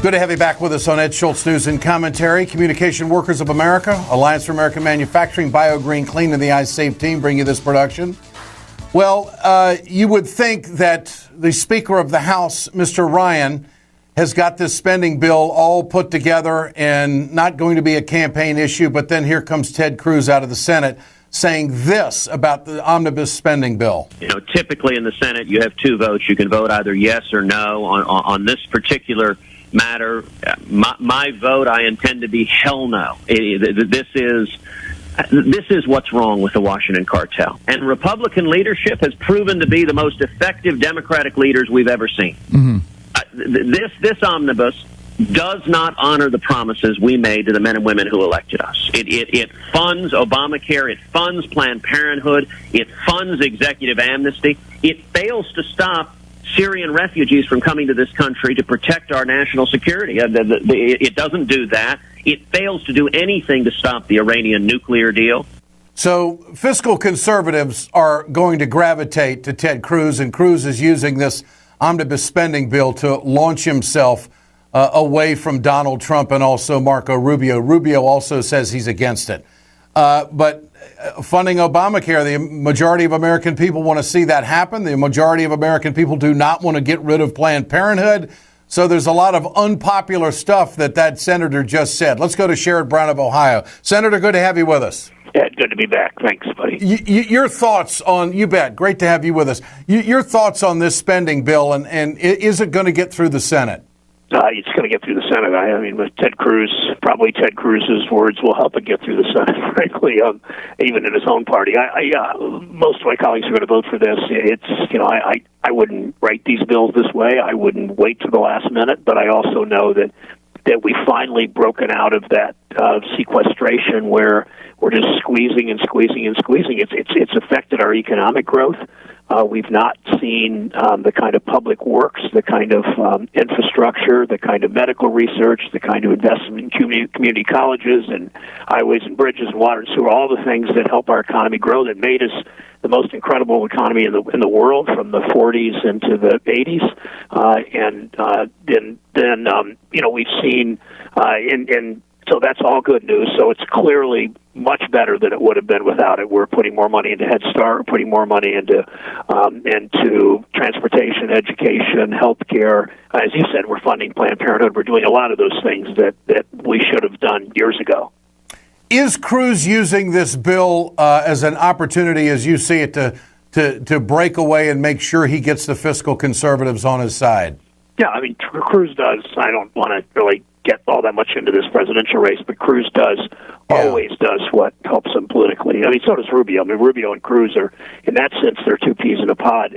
Good to have you back with us on Ed Schultz News and Commentary. Communication Workers of America, Alliance for American Manufacturing, BioGreen Clean, and the iSafe team bring you this production. Well, you would think that the Speaker of the House, Mr. Ryan, has got this spending bill all put together and not going to be a campaign issue, but then here comes Ted Cruz out of the Senate saying this about the omnibus spending bill. You know, typically in the Senate, you have two votes. You can vote either yes or no on this particular matter. My vote, I intend to be hell no. This is what's wrong with the Washington cartel. And Republican leadership has proven to be the most effective Democratic leaders we've ever seen. This omnibus does not honor the promises we made to the men and women who elected us. It funds Obamacare. It funds Planned Parenthood. It funds executive amnesty. It fails to stop Syrian refugees from coming to this country to protect our national security. It doesn't do that. It fails to do anything to stop the Iranian nuclear deal. So fiscal conservatives are going to gravitate to Ted Cruz, and Cruz is using this omnibus spending bill to launch himself away from Donald Trump and also Marco Rubio. Rubio also says he's against it. But funding Obamacare, the majority of American people want to see that happen. The majority of American people do not want to get rid of Planned Parenthood. So there's a lot of unpopular stuff that senator just said. Let's go to Sherrod Brown of Ohio. Senator, good to have you with us. Yeah, good to be back. Thanks, buddy. Your thoughts on, you bet, great to have you with us. Your thoughts on this spending bill, and is it going to get through the Senate? It's going to get through the Senate. I mean, with Ted Cruz, probably Ted Cruz's words will help it get through the Senate, frankly, even in his own party. Most of my colleagues are going to vote for this. I wouldn't write these bills this way. I wouldn't wait to the last minute, but I also know that we've finally broken out of that sequestration where we're just squeezing and squeezing and squeezing. It's affected our economic growth. We've not seen the kind of public works, the kind of infrastructure, the kind of medical research, the kind of investment in community colleges and highways and bridges and water and sewer, all the things that help our economy grow, that made us the most incredible economy in the world from the 40s into the 80s. Then we've seen so that's all good news. So it's clearly much better than it would have been without it. We're putting more money into Head Start, we're putting more money into transportation, education, healthcare. As you said, we're funding Planned Parenthood. We're doing a lot of those things that we should have done years ago. Is Cruz using this bill as an opportunity, as you see it, to break away and make sure he gets the fiscal conservatives on his side? Yeah, I mean, Cruz does. I don't want to really get all that much into this presidential race, but Cruz always does what helps him politically. I mean, so does Rubio. I mean, Rubio and Cruz are, in that sense, they're two peas in a pod.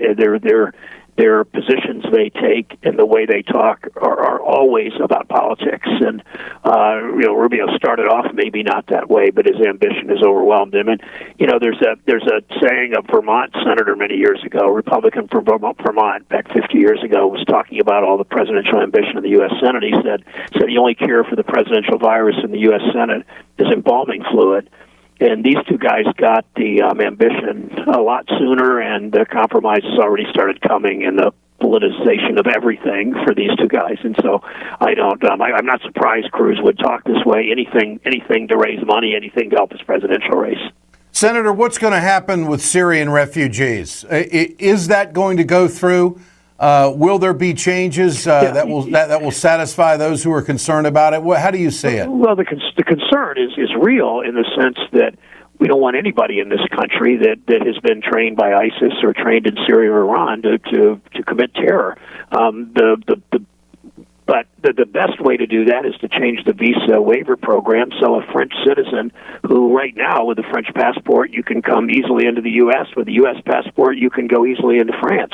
Their positions they take and the way they talk are always about politics. And Rubio started off maybe not that way, but his ambition has overwhelmed him. And there's a saying, a Vermont senator many years ago, Republican from Vermont, back 50 years ago, was talking about all the presidential ambition in the U.S. Senate. He said the only cure for the presidential virus in the U.S. Senate is embalming fluid. And these two guys got the ambition a lot sooner, and the compromise has already started coming, and the politicization of everything for these two guys. And so I'm not surprised Cruz would talk this way. Anything to raise money, anything to help his presidential race. Senator, what's going to happen with Syrian refugees? Is that going to go through? Will there be changes that will satisfy those who are concerned about it? How do you see it? Well, the concern is real in the sense that we don't want anybody in this country that has been trained by ISIS or trained in Syria or Iran to commit terror. But the best way to do that is to change the visa waiver program, so a French citizen who right now with a French passport you can come easily into the U.S. With a U.S. passport you can go easily into France.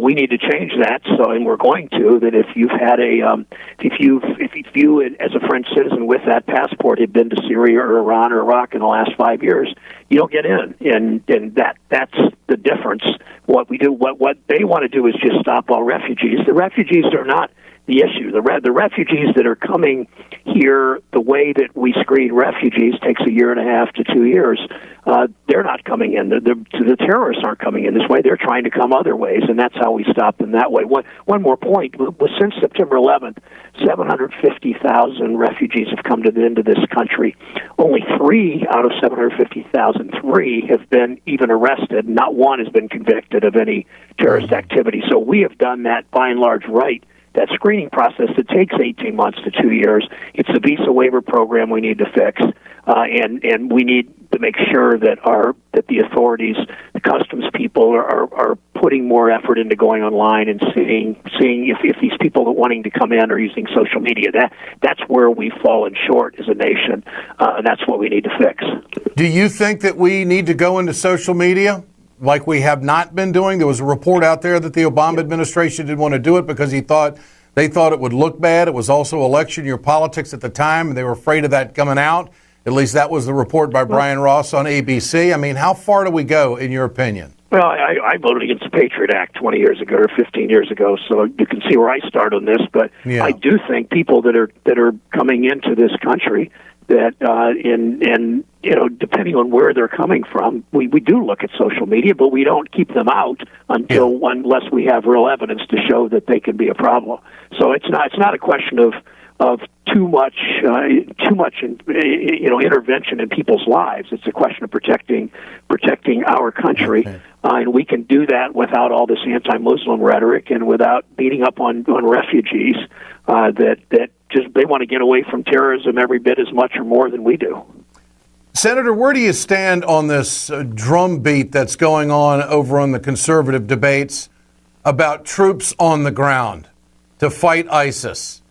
We need to change that, and we're going to. That if you've had if you as a French citizen with that passport had been to Syria or Iran or Iraq in the last 5 years, you don't get in, and that's the difference. What we do, what they want to do is just stop all refugees. The refugees are not the issue. The refugees that are coming here, the way that we screen refugees takes a year and a half to 2 years. They're not coming in. The terrorists aren't coming in this way. They're trying to come other ways, and that's how we stop them that way. One more point. Since September 11th, 750,000 refugees have come into this country. Only 3 out of 750,000, 3 have been even arrested. Not one has been convicted of any terrorist activity. So we have done that, by and large, right. That screening process that takes 18 months to 2 years. It's the visa waiver program we need to fix, and we need to make sure that the authorities, the customs people, are putting more effort into going online and seeing if these people that wanting to come in are using social media. That's where we've fallen short as a nation, and that's what we need to fix. Do you think that we need to go into social media like we have not been doing? There was a report out there that the Obama administration didn't want to do it because they thought it would look bad. It was also election year politics at the time, and they were afraid of that coming out. At least that was the report by Brian Ross on ABC. I mean, how far do we go, in your opinion? Well, I voted against the Patriot Act 20 years ago or 15 years ago, so you can see where I start on this. But yeah. I do think people that are coming into this country that depending on where they're coming from, we do look at social media, but we don't keep them out unless we have real evidence to show that they can be a problem. So it's not a question of too much intervention in people's lives. It's a question of protecting our country, and we can do that without all this anti-Muslim rhetoric and without beating up on refugees that just they want to get away from terrorism every bit as much or more than we do. Senator, where do you stand on this drumbeat that's going on over on the conservative debates about troops on the ground to fight ISIS?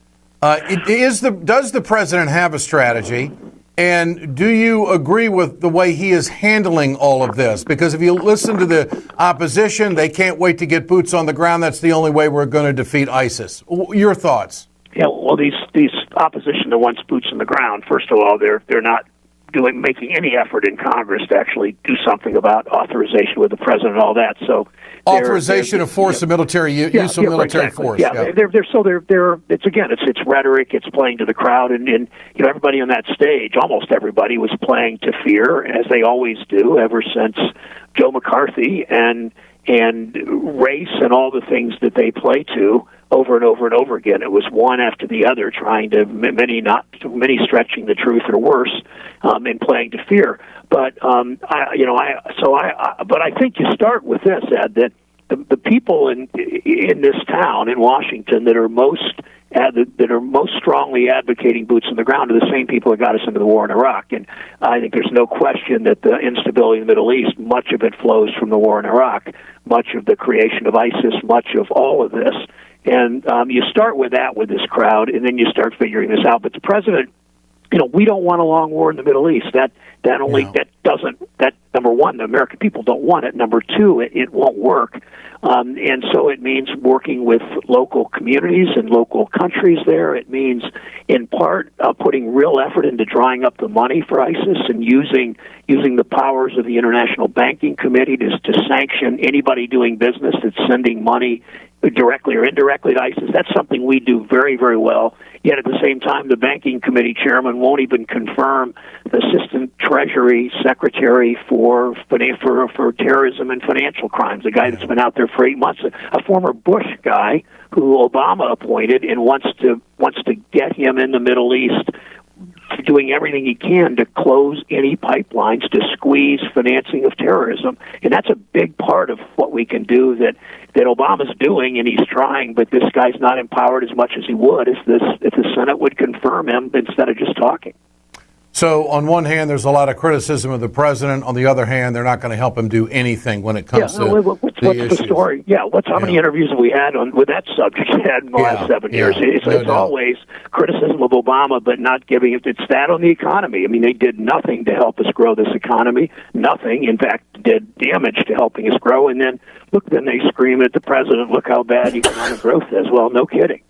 Does the president have a strategy? And do you agree with the way he is handling all of this? Because if you listen to the opposition, they can't wait to get boots on the ground. That's the only way we're going to defeat ISIS. Your thoughts? Yeah, well, these opposition that wants boots on the ground, first of all, they're not making any effort in Congress to actually do something about authorization with the president and all that. So authorization of force of military use of military force. Yeah, it's rhetoric. It's playing to the crowd, and everybody on that stage, almost everybody, was playing to fear, as they always do ever since Joe McCarthy, and race and all the things that they play to over and over and over again. It was one after the other, trying to many stretching the truth or worse, and playing to fear. But I think you start with this, Ed, that the people in this town in Washington that are most strongly advocating boots on the ground are the same people that got us into the war in Iraq. And I think there's no question that the instability in the Middle East, much of it flows from the war in Iraq, much of the creation of ISIS, much of all of this. And you start with that with this crowd, and then you start figuring this out. But the president, we don't want a long war in the Middle East. That number one, the American people don't want it. Number two, it won't work. And so it means working with local communities and local countries there. It means, in part, putting real effort into drying up the money for ISIS and using the powers of the International Banking Committee to sanction anybody doing business that's sending money directly or indirectly to ISIS. That's something we do very, very well. Yet at the same time, the banking committee chairman won't even confirm the assistant treasury secretary for terrorism and financial crimes, a guy that's been out there for 8 months, a former Bush guy who Obama appointed, and wants to get him in the Middle East, doing everything he can to close any pipelines to squeeze financing of terrorism. And that's a big part of what we can do that Obama's doing, and he's trying, but this guy's not empowered as much as he would if the Senate would confirm him instead of just talking. So on one hand, there's a lot of criticism of the president. On the other hand, they're not going to help him do anything when it comes to what's the story? Yeah, how many interviews have we had with that subject in the last 7 years? It's always criticism of Obama, but not giving it. It's that on the economy. I mean, they did nothing to help us grow this economy. Nothing, in fact, did damage to helping us grow. And then they scream at the president, look how bad economic growth is. Well, no kidding.